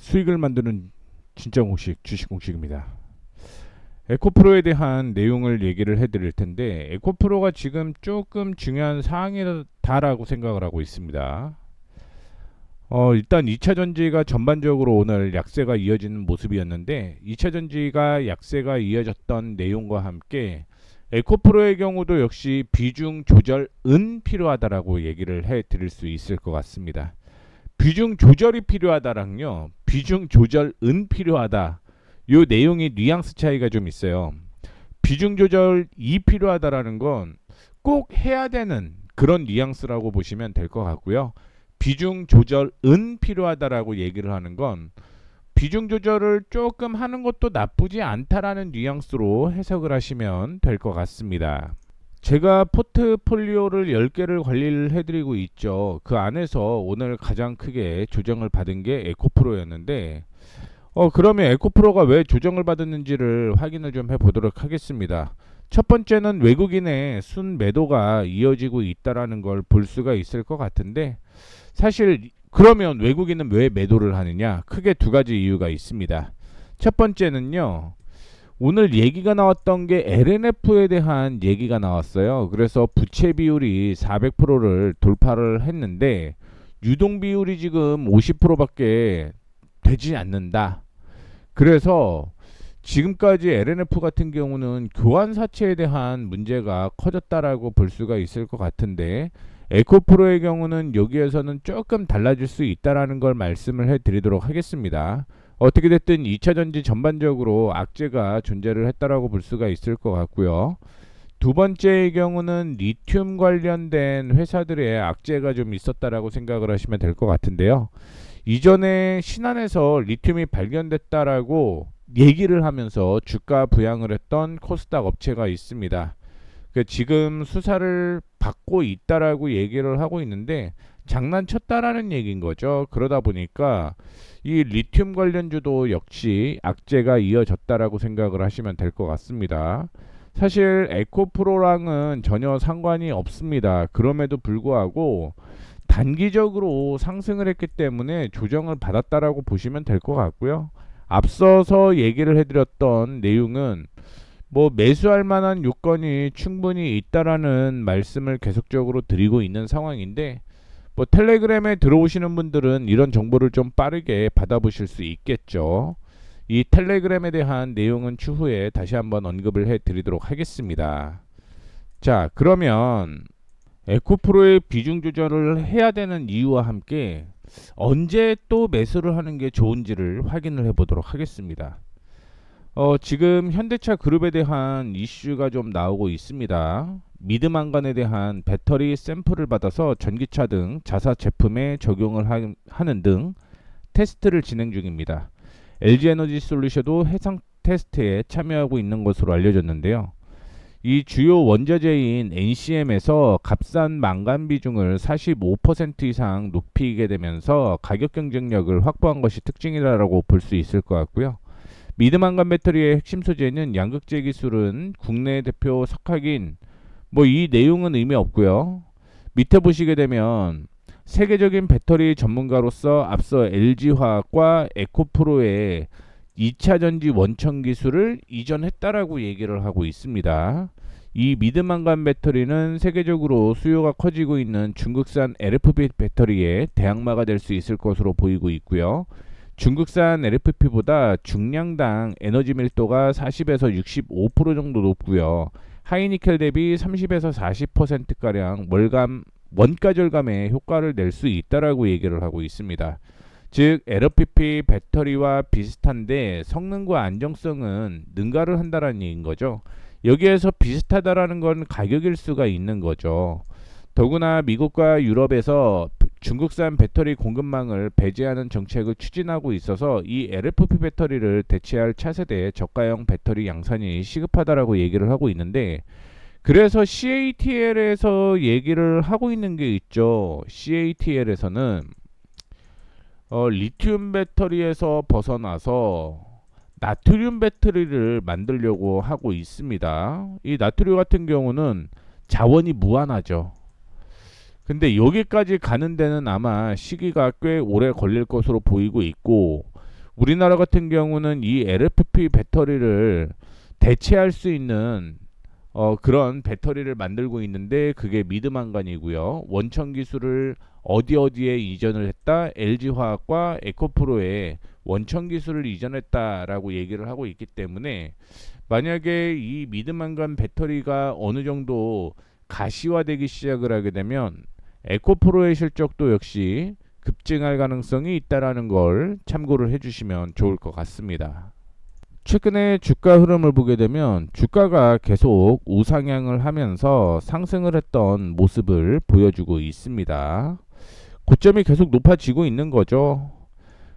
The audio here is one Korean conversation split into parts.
수익을 만드는 진짜 공식, 주식 공식입니다. 에코프로에 대한 내용을 얘기를 해드릴 텐데, 에코프로가 지금 조금 중요한 사항이다라고 생각을 하고 있습니다. 일단 2차 전지가 전반적으로 오늘 약세가 이어지는 모습이었는데, 2차 전지가 약세가 이어졌던 내용과 함께 에코프로의 경우도 역시 비중 조절은 필요하다라고 얘기를 해드릴 수 있을 것 같습니다. 비중 조절이 필요하다랑요, 비중 조절은 필요하다. 요 내용이 뉘앙스 차이가 좀 있어요. 비중 조절이 필요하다라는 건 꼭 해야 되는 그런 뉘앙스라고 보시면 될 것 같고요. 비중 조절은 필요하다라고 얘기를 하는 건 비중 조절을 조금 하는 것도 나쁘지 않다라는 뉘앙스로 해석을 하시면 될 것 같습니다. 제가 포트폴리오를 10개를 관리를 해드리고 있죠. 그 안에서 오늘 가장 크게 조정을 받은 게 에코프로였는데, 그러면 에코프로가 왜 조정을 받았는지를 확인을 좀 해보도록 하겠습니다. 첫 번째는 외국인의 순 매도가 이어지고 있다라는 걸 볼 수가 있을 것 같은데, 사실 그러면 외국인은 왜 매도를 하느냐? 크게 두 가지 이유가 있습니다. 첫 번째는요, 오늘 얘기가 나왔던 게 LNF에 대한 얘기가 나왔어요. 그래서 부채 비율이 400%를 돌파를 했는데 유동 비율이 지금 50%밖에 되지 않는다. 그래서 지금까지 LNF 같은 경우는 교환 사채에 대한 문제가 커졌다라고 볼 수가 있을 것 같은데, 에코프로의 경우는 여기에서는 조금 달라질 수 있다라는 걸 말씀을 해드리도록 하겠습니다. 어떻게 됐든 2차 전지 전반적으로 악재가 존재를 했다라고 볼 수가 있을 것 같고요. 두 번째의 경우는 리튬 관련된 회사들의 악재가 좀 있었다라고 생각을 하시면 될 것 같은데요. 이전에 신안에서 리튬이 발견됐다라고 얘기를 하면서 주가 부양을 했던 코스닥 업체가 있습니다. 지금 수사를 받고 있다라고 얘기를 하고 있는데 장난쳤다라는 얘기인 거죠. 그러다 보니까 이 리튬 관련주도 역시 악재가 이어졌다라고 생각을 하시면 될 것 같습니다. 사실 에코프로랑은 전혀 상관이 없습니다. 그럼에도 불구하고 단기적으로 상승을 했기 때문에 조정을 받았다라고 보시면 될 것 같고요. 앞서서 얘기를 해드렸던 내용은 매수할 만한 요건이 충분히 있다라는 말씀을 계속적으로 드리고 있는 상황인데, 텔레그램에 들어오시는 분들은 이런 정보를 좀 빠르게 받아보실 수 있겠죠. 이 텔레그램에 대한 내용은 추후에 다시 한번 언급을 해드리도록 하겠습니다. 자, 그러면 에코프로의 비중 조절을 해야 되는 이유와 함께 언제 또 매수를 하는 게 좋은지를 확인을 해보도록 하겠습니다. 지금 현대차 그룹에 대한 이슈가 좀 나오고 있습니다. 미드망간에 대한 배터리 샘플을 받아서 전기차 등 자사 제품에 적용을 하는 등 테스트를 진행 중입니다. LG에너지 솔루션도 해상 테스트에 참여하고 있는 것으로 알려졌는데요. 이 주요 원자재인 NCM에서 값싼 망간 비중을 45% 이상 높이게 되면서 가격 경쟁력을 확보한 것이 특징이라고 볼 수 있을 것 같고요. 미드망간 배터리의 핵심 소재는 양극재 기술은 국내 대표 석학인 이 내용은 의미 없고요. 밑에 보시게 되면 세계적인 배터리 전문가로서 앞서 LG화학과 에코프로의 2차 전지 원천 기술을 이전했다라고 얘기를 하고 있습니다. 이 미드망간 배터리는 세계적으로 수요가 커지고 있는 중국산 LFP 배터리의 대항마가 될 수 있을 것으로 보이고 있고요. 중국산 LFP보다 중량당 에너지 밀도가 40에서 65% 정도 높고요. 하이니켈 대비 30에서 40%가량 원가 절감에 효과를 낼 수 있다라고 얘기를 하고 있습니다. 즉 LFP 배터리와 비슷한데 성능과 안정성은 능가를 한다라는 얘기인 거죠. 여기에서 비슷하다라는 건 가격일 수가 있는 거죠. 더구나 미국과 유럽에서 중국산 배터리 공급망을 배제하는 정책을 추진하고 있어서 이 LFP 배터리를 대체할 차세대 저가형 배터리 양산이 시급하다라고 얘기를 하고 있는데, 그래서 CATL에서 얘기를 하고 있는 게 있죠. CATL에서는 리튬 배터리에서 벗어나서 나트륨 배터리를 만들려고 하고 있습니다. 이 나트륨 같은 경우는 자원이 무한하죠. 근데 여기까지 가는 데는 아마 시기가 꽤 오래 걸릴 것으로 보이고 있고, 우리나라 같은 경우는 이 LFP 배터리를 대체할 수 있는 그런 배터리를 만들고 있는데 그게 미드망간이고요. 원천 기술을 어디에 이전을 했다? LG화학과 에코프로에 원천 기술을 이전했다라고 얘기를 하고 있기 때문에 만약에 이 미드망간 배터리가 어느 정도 가시화되기 시작을 하게 되면 에코프로의 실적도 역시 급증할 가능성이 있다라는 걸 참고를 해주시면 좋을 것 같습니다. 최근에 주가 흐름을 보게 되면 주가가 계속 우상향을 하면서 상승을 했던 모습을 보여주고 있습니다. 고점이 계속 높아지고 있는 거죠.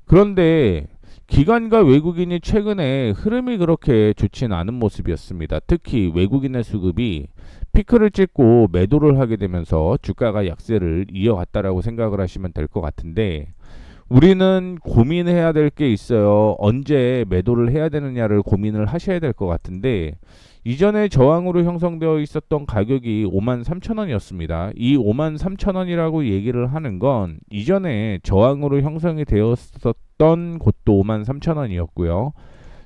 그런데 기관과 외국인이 최근에 흐름이 그렇게 좋진 않은 모습이었습니다. 특히 외국인의 수급이 피크를 찍고 매도를 하게 되면서 주가가 약세를 이어갔다라고 생각을 하시면 될 것 같은데 우리는 고민해야 될 게 있어요. 언제 매도를 해야 되느냐를 고민을 하셔야 될 것 같은데 이전에 저항으로 형성되어 있었던 가격이 53,000원이었습니다. 이 53,000원이라고 얘기를 하는 건 이전에 저항으로 형성이 되었었던 곳도 53,000원이었고요.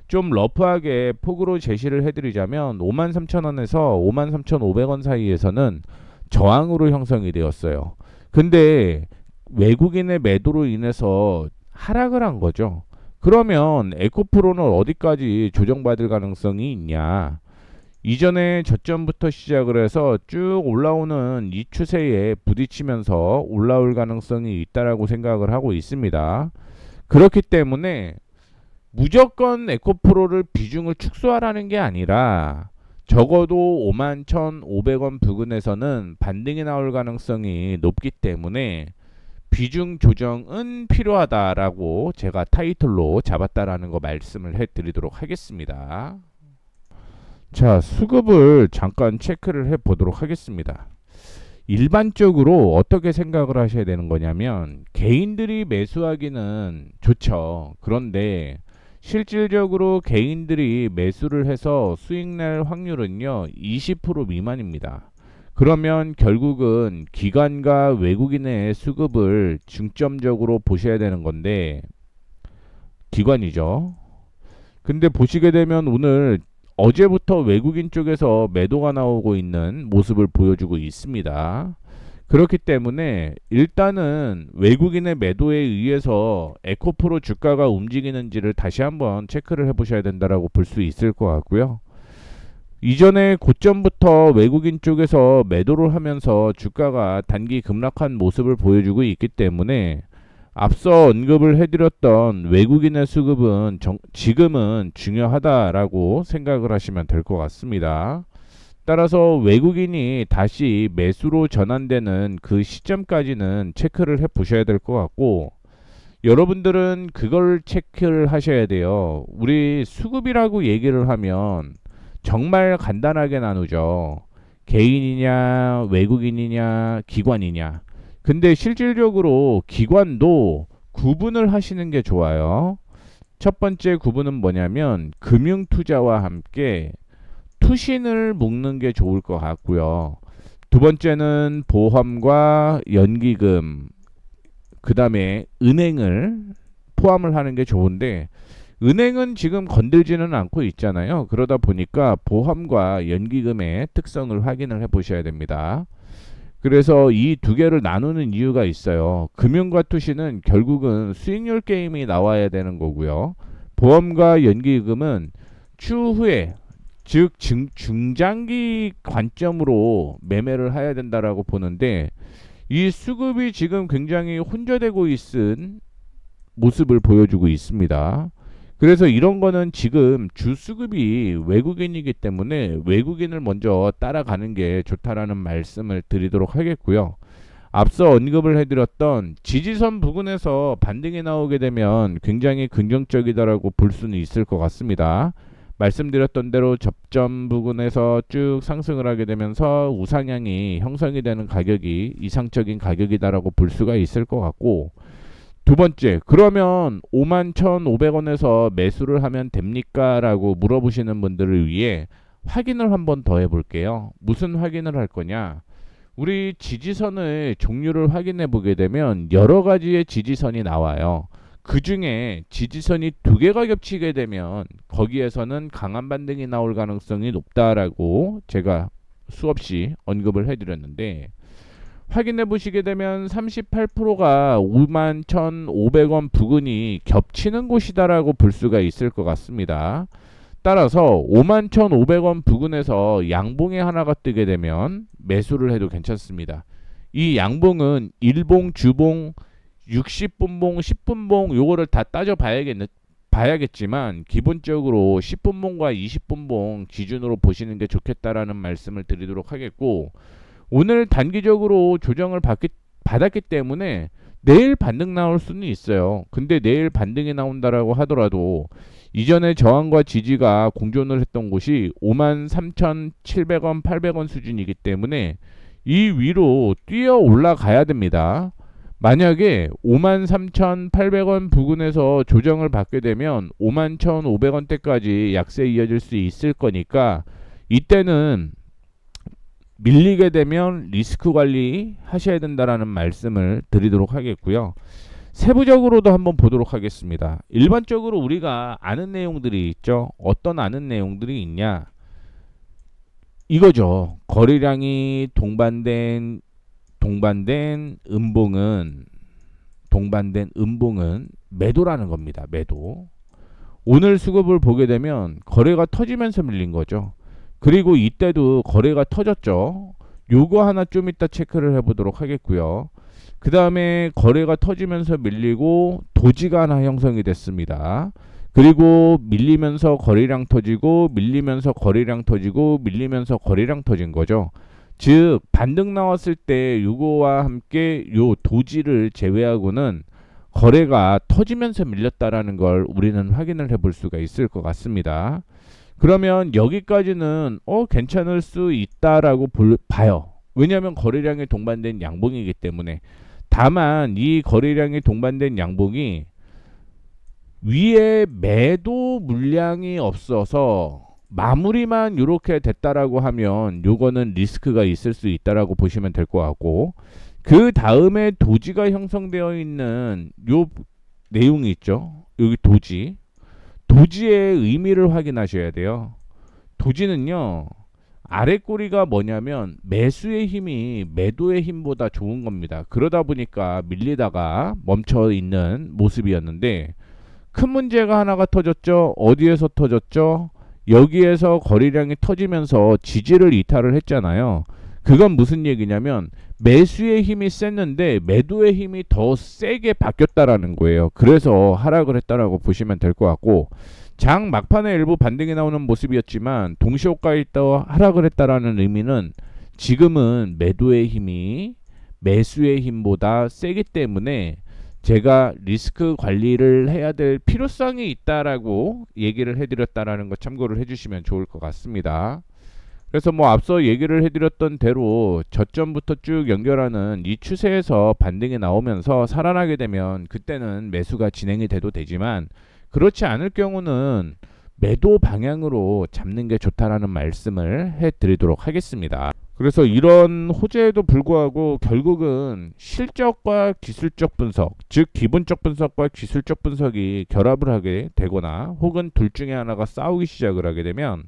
좀 러프하게 폭으로 제시를 해드리자면 53,000원에서 53,500원 사이에서는 저항으로 형성이 되었어요. 근데 외국인의 매도로 인해서 하락을 한 거죠. 그러면 에코프로는 어디까지 조정받을 가능성이 있냐? 이전에 저점부터 시작을 해서 쭉 올라오는 이 추세에 부딪히면서 올라올 가능성이 있다라고 생각을 하고 있습니다. 그렇기 때문에 무조건 에코프로를 비중을 축소하라는 게 아니라 적어도 51,500원 부근에서는 반등이 나올 가능성이 높기 때문에 비중 조정은 필요하다라고 제가 타이틀로 잡았다라는 거 말씀을 해드리도록 하겠습니다. 자, 수급을 잠깐 체크를 해보도록 하겠습니다. 일반적으로 어떻게 생각을 하셔야 되는 거냐면 개인들이 매수하기는 좋죠. 그런데 실질적으로 개인들이 매수를 해서 수익 낼 확률은요 20% 미만입니다. 그러면 결국은 기관과 외국인의 수급을 중점적으로 보셔야 되는 건데 기관이죠. 근데 보시게 되면 오늘 어제부터 외국인 쪽에서 매도가 나오고 있는 모습을 보여주고 있습니다. 그렇기 때문에 일단은 외국인의 매도에 의해서 에코프로 주가가 움직이는지를 다시 한번 체크를 해보셔야 된다라고 볼 수 있을 것 같고요. 이전에 고점부터 외국인 쪽에서 매도를 하면서 주가가 단기 급락한 모습을 보여주고 있기 때문에 앞서 언급을 해드렸던 외국인의 수급은 지금은 중요하다라고 생각을 하시면 될 것 같습니다. 따라서 외국인이 다시 매수로 전환되는 그 시점까지는 체크를 해 보셔야 될 것 같고 여러분들은 그걸 체크를 하셔야 돼요. 우리 수급이라고 얘기를 하면 정말 간단하게 나누죠. 개인이냐 외국인이냐 기관이냐. 근데 실질적으로 기관도 구분을 하시는 게 좋아요. 첫 번째 구분은 뭐냐면 금융투자와 함께 투신을 묶는 게 좋을 것 같고요. 두 번째는 보험과 연기금, 그 다음에 은행을 포함을 하는 게 좋은데 은행은 지금 건들지는 않고 있잖아요. 그러다 보니까 보험과 연기금의 특성을 확인을 해 보셔야 됩니다. 그래서 이 두 개를 나누는 이유가 있어요. 금융과 투시는 결국은 수익률 게임이 나와야 되는 거고요. 보험과 연기금은 추후에 즉 중장기 관점으로 매매를 해야 된다라고 보는데 이 수급이 지금 굉장히 혼재되고 있은 모습을 보여주고 있습니다. 그래서 이런 거는 지금 주 수급이 외국인이기 때문에 외국인을 먼저 따라가는 게 좋다라는 말씀을 드리도록 하겠고요. 앞서 언급을 해드렸던 지지선 부근에서 반등이 나오게 되면 굉장히 긍정적이다라고 볼 수는 있을 것 같습니다. 말씀드렸던 대로 접점 부근에서 쭉 상승을 하게 되면서 우상향이 형성이 되는 가격이 이상적인 가격이다라고 볼 수가 있을 것 같고 두 번째, 그러면 51,500원에서 매수를 하면 됩니까? 라고 물어보시는 분들을 위해 확인을 한번 더 해볼게요. 무슨 확인을 할 거냐? 우리 지지선의 종류를 확인해 보게 되면 여러 가지의 지지선이 나와요. 그 중에 지지선이 두 개가 겹치게 되면 거기에서는 강한 반등이 나올 가능성이 높다라고 제가 수없이 언급을 해드렸는데, 확인해 보시게 되면 38%가 51,500원 부근이 겹치는 곳이다라고 볼 수가 있을 것 같습니다. 따라서 51,500원 부근에서 양봉이 하나가 뜨게 되면 매수를 해도 괜찮습니다. 이 양봉은 일봉, 주봉, 60분봉, 10분봉 요거를 다 따져 봐야겠지만 기본적으로 10분봉과 20분봉 기준으로 보시는 게 좋겠다라는 말씀을 드리도록 하겠고, 오늘 단기적으로 조정을 받았기 때문에 내일 반등 나올 수는 있어요. 근데 내일 반등이 나온다라고 하더라도 이전에 저항과 지지가 공존을 했던 곳이 53,700원, 800원 수준이기 때문에 이 위로 뛰어 올라가야 됩니다. 만약에 53,800원 부근에서 조정을 받게 되면 51,500원대까지 약세 이어질 수 있을 거니까 이때는 밀리게 되면 리스크 관리 하셔야 된다라는 말씀을 드리도록 하겠고요. 세부적으로도 한번 보도록 하겠습니다. 일반적으로 우리가 아는 내용들이 있죠. 어떤 아는 내용들이 있냐? 이거죠. 거래량이 동반된 음봉은 매도라는 겁니다. 매도. 오늘 수급을 보게 되면 거래가 터지면서 밀린 거죠. 그리고 이때도 거래가 터졌죠. 요거 하나 좀 이따 체크를 해보도록 하겠고요. 그 다음에 거래가 터지면서 밀리고 도지가 하나 형성이 됐습니다. 그리고 밀리면서 거래량 터지고 밀리면서 거래량 터지고 밀리면서 거래량 터진 거죠. 즉 반등 나왔을 때 요거와 함께 요 도지를 제외하고는 거래가 터지면서 밀렸다라는 걸 우리는 확인을 해볼 수가 있을 것 같습니다. 그러면 여기까지는 괜찮을 수 있다라고 봐요. 왜냐하면 거래량이 동반된 양봉이기 때문에. 다만 이 거래량이 동반된 양봉이 위에 매도 물량이 없어서 마무리만 이렇게 됐다라고 하면 요거는 리스크가 있을 수 있다라고 보시면 될 것 같고, 그 다음에 도지가 형성되어 있는 요 내용이 있죠. 여기 도지의 의미를 확인하셔야 돼요. 도지는요, 아래 꼬리가 뭐냐면 매수의 힘이 매도의 힘보다 좋은 겁니다. 그러다 보니까 밀리다가 멈춰 있는 모습이었는데, 큰 문제가 하나가 터졌죠. 어디에서 터졌죠? 여기에서 거래량이 터지면서 지지를 이탈을 했잖아요. 그건 무슨 얘기냐면 매수의 힘이 셌는데 매도의 힘이 더 세게 바뀌었다라는 거예요. 그래서 하락을 했다라고 보시면 될 것 같고, 장 막판에 일부 반등이 나오는 모습이었지만 동시호가에 있다 하락을 했다라는 의미는 지금은 매도의 힘이 매수의 힘보다 세기 때문에 제가 리스크 관리를 해야 될 필요성이 있다라고 얘기를 해드렸다라는 거 참고를 해주시면 좋을 것 같습니다. 그래서 앞서 얘기를 해드렸던 대로 저점부터 쭉 연결하는 이 추세에서 반등이 나오면서 살아나게 되면 그때는 매수가 진행이 돼도 되지만, 그렇지 않을 경우는 매도 방향으로 잡는 게 좋다라는 말씀을 해드리도록 하겠습니다. 그래서 이런 호재에도 불구하고 결국은 실적과 기술적 분석, 즉 기본적 분석과 기술적 분석이 결합을 하게 되거나 혹은 둘 중에 하나가 싸우기 시작을 하게 되면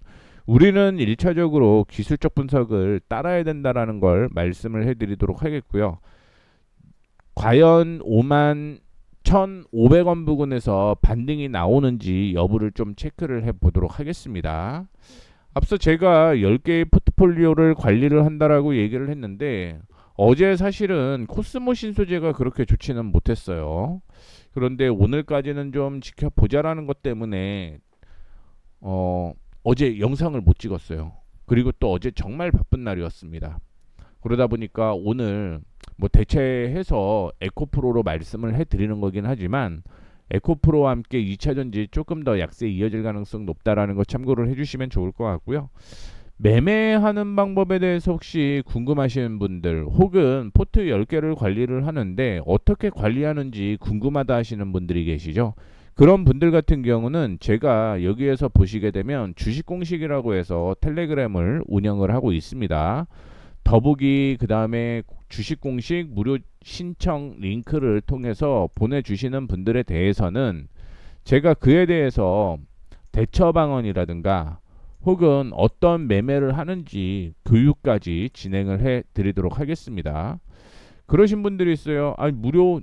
우리는 1차적으로 기술적 분석을 따라야 된다라는 걸 말씀을 해드리도록 하겠고요. 과연 51,500원 부근에서 반등이 나오는지 여부를 좀 체크를 해보도록 하겠습니다. 앞서 제가 10개의 포트폴리오를 관리를 한다라고 얘기를 했는데, 어제 사실은 코스모 신소재가 그렇게 좋지는 못했어요. 그런데 오늘까지는 좀 지켜보자라는 것 때문에 어제 영상을 못 찍었어요. 그리고 또 어제 정말 바쁜 날이었습니다. 그러다 보니까 오늘 대체해서 에코프로로 말씀을 해드리는 거긴 하지만, 에코프로와 함께 2차전지 조금 더 약세 이어질 가능성 높다라는 거 참고를 해주시면 좋을 것 같고요. 매매하는 방법에 대해서 혹시 궁금하신 분들 혹은 포트 10개를 관리를 하는데 어떻게 관리하는지 궁금하다 하시는 분들이 계시죠. 그런 분들 같은 경우는 제가 여기에서 보시게 되면 주식 공식이라고 해서 텔레그램을 운영을 하고 있습니다. 더보기 그 다음에 주식 공식 무료 신청 링크를 통해서 보내주시는 분들에 대해서는 제가 그에 대해서 대처 방안이라든가 혹은 어떤 매매를 하는지 교육까지 진행을 해 드리도록 하겠습니다. 그러신 분들이 있어요. 아니 무료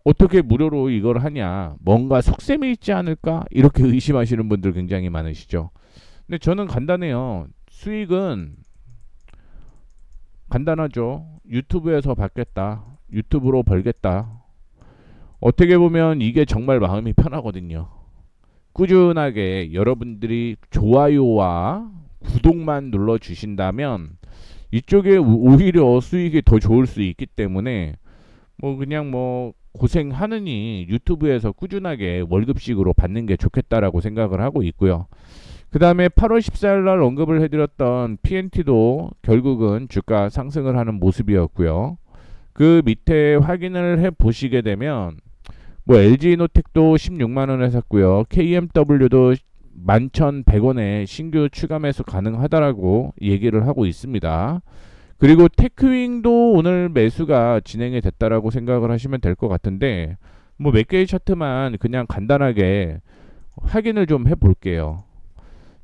어떻게 무료로 이걸 하냐, 뭔가 속셈이 있지 않을까, 이렇게 의심하시는 분들 굉장히 많으시죠. 근데 저는 간단해요. 수익은 간단하죠. 유튜브에서 받겠다, 유튜브로 벌겠다. 어떻게 보면 이게 정말 마음이 편하거든요. 꾸준하게 여러분들이 좋아요와 구독만 눌러 주신다면 이쪽에 오히려 수익이 더 좋을 수 있기 때문에 뭐 그냥 뭐 고생하느니 유튜브에서 꾸준하게 월급식으로 받는 게 좋겠다라고 생각을 하고 있고요. 그 다음에 8월 14일 날 언급을 해드렸던 PNT도 결국은 주가 상승을 하는 모습이었고요. 그 밑에 확인을 해 보시게 되면 뭐 LG이노텍도 16만원에 샀고요. KMW도 11,100원에 신규 추가 매수 가능하다라고 얘기를 하고 있습니다. 그리고 테크윙도 오늘 매수가 진행이 됐다라고 생각을 하시면 될 것 같은데 뭐 몇 개의 차트만 그냥 간단하게 확인을 좀 해볼게요.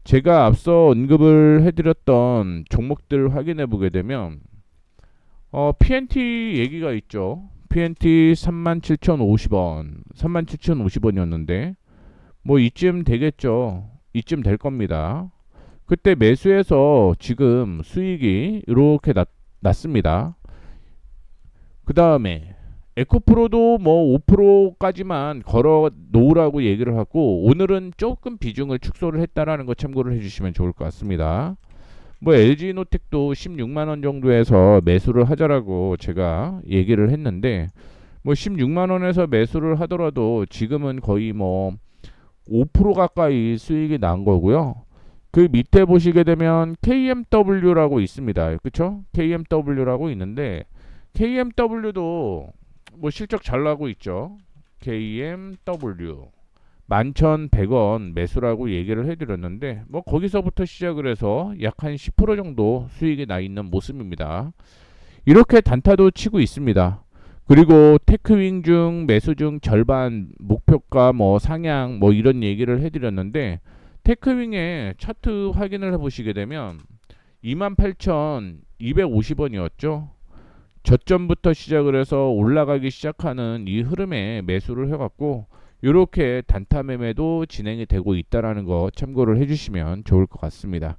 제가 앞서 언급을 해드렸던 종목들 확인해 보게 되면 PNT 얘기가 있죠. PNT 37,050원, 37,050원이었는데 뭐 이쯤 되겠죠. 이쯤 될 겁니다. 그때 매수해서 지금 수익이 이렇게 났습니다. 그 다음에 에코프로도 뭐 5%까지만 걸어 놓으라고 얘기를 하고 오늘은 조금 비중을 축소를 했다라는 거 참고를 해주시면 좋을 것 같습니다. 뭐 LG노텍도 16만원 정도에서 매수를 하자라고 제가 얘기를 했는데 뭐 16만원에서 매수를 하더라도 지금은 거의 뭐 5% 가까이 수익이 난 거고요. 그 밑에 보시게 되면 KMW라고 있습니다. 그쵸? KMW라고 있는데 KMW도 뭐 실적 잘 나고 있죠. KMW 11,100원 매수라고 얘기를 해드렸는데 뭐 거기서부터 시작을 해서 약 한 10% 정도 수익이 나 있는 모습입니다. 이렇게 단타도 치고 있습니다. 그리고 테크윙 중 매수 중 절반 목표가 뭐 상향 뭐 이런 얘기를 해드렸는데 테크윙의 차트 확인을 해보시게 되면 28,250원이었죠. 저점부터 시작을 해서 올라가기 시작하는 이 흐름에 매수를 해갖고 이렇게 단타 매매도 진행이 되고 있다라는 거 참고를 해주시면 좋을 것 같습니다.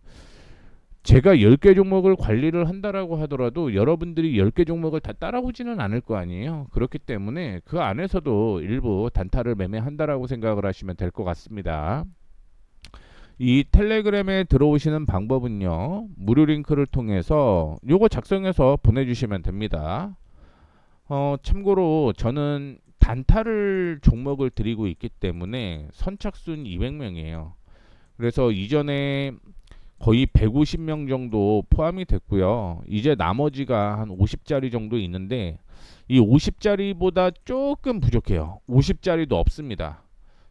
제가 10개 종목을 관리를 한다라고 하더라도 여러분들이 10개 종목을 다 따라오지는 않을 거 아니에요. 그렇기 때문에 그 안에서도 일부 단타를 매매한다라고 생각을 하시면 될 것 같습니다. 이 텔레그램에 들어오시는 방법은요, 무료 링크를 통해서 요거 작성해서 보내주시면 됩니다. 참고로 저는 단타를 종목을 드리고 있기 때문에 선착순 200명이에요. 그래서 이전에 거의 150명 정도 포함이 됐고요. 이제 나머지가 한 50짜리 정도 있는데 이 50짜리보다 조금 부족해요. 50짜리도 없습니다.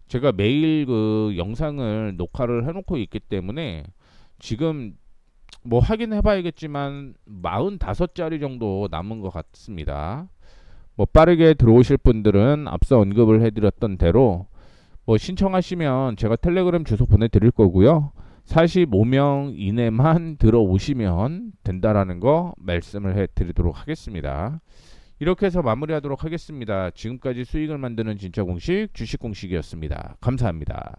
제가 매일 그 영상을 녹화를 해놓고 있기 때문에 지금 뭐 확인해 봐야겠지만 45짜리 정도 남은 것 같습니다. 뭐 빠르게 들어오실 분들은 앞서 언급을 해드렸던 대로 뭐 신청하시면 제가 텔레그램 주소 보내드릴 거고요. 45명 이내만 들어오시면 된다라는 거 말씀을 해드리도록 하겠습니다. 이렇게 해서 마무리하도록 하겠습니다. 지금까지 수익을 만드는 진짜 공식 주식 공식이었습니다. 감사합니다.